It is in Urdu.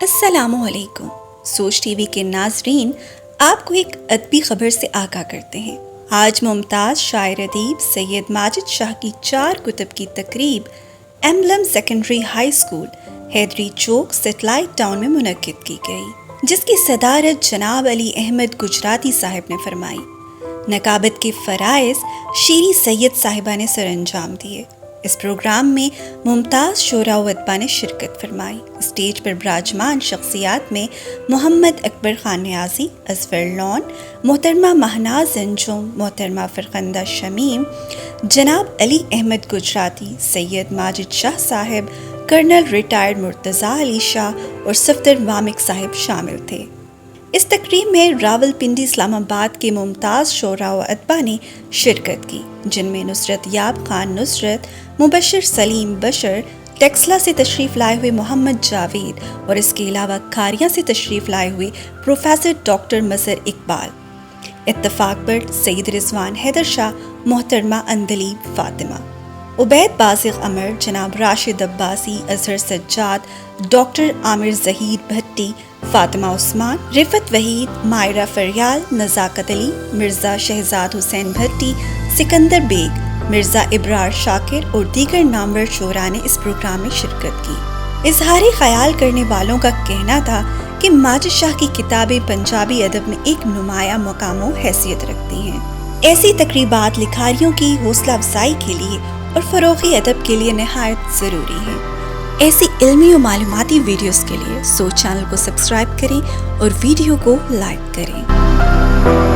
السلام علیکم۔ سوچ ٹی وی کے ناظرین، آپ کو ایک ادبی خبر سے آگاہ کرتے ہیں۔ آج ممتاز شاعر ادیب سید ماجد شاہ کی 4 کتب کی تقریب ایمبلم سیکنڈری ہائی اسکول حیدری چوک سیٹلائٹ ٹاؤن میں منعقد کی گئی، جس کی صدارت جناب علی احمد گجراتی صاحب نے فرمائی۔ نقابت کے فرائض شیری سید صاحبہ نے سر انجام دیے۔ اس پروگرام میں ممتاز شعراء و ادباء نے شرکت فرمائی۔ اسٹیج پر براجمان شخصیات میں محمد اکبر خان نیازی، اظفر لون، محترمہ مہناز انجم، محترمہ فرخندہ شمیم، جناب علی احمد گجراتی، سید ماجد شاہ صاحب، کرنل ریٹائرڈ مرتضیٰ علی شاہ اور صفدر وامق صاحب شامل تھے۔ اس تقریب میں راولپنڈی اسلام آباد کے ممتاز شعراء و ادباء نے شرکت کی، جن میں نصرت یاب خان نصرت، مبشر سلیم بشر، ٹیکسلا سے تشریف لائے ہوئے محمد جاوید اور اس کے علاوہ کھاریاں سے تشریف لائے ہوئے پروفیسر ڈاکٹر مظہر اقبال، اتفاق بٹ سید رضوان حیدر شاہ، محترمہ اندلیب فاطمہ، عبید بازغ امر، جناب راشد عباسی، اظہر سجاد، ڈاکٹر عامر زہید بھٹی، فاطمہ عثمان، رفت وحید، مائرہ فریال، نزاکت علی، مرزا شہزاد حسین بھٹی، سکندر بیگ، مرزا ابرار شاکر اور دیگر نامور شعراء نے اس پروگرام میں شرکت کی۔ اظہار خیال کرنے والوں کا کہنا تھا کہ ماجد شاہ کی کتابیں پنجابی ادب میں ایک نمایاں مقام و حیثیت رکھتی ہیں۔ ایسی تقریبات لکھاریوں کی حوصلہ افزائی کے لیے اور فروغ ادب کے لیے نہایت ضروری ہے۔ ایسی علمی و معلوماتی ویڈیوز کے لیے سوچ چینل کو سبسکرائب کریں اور ویڈیو کو لائک کریں۔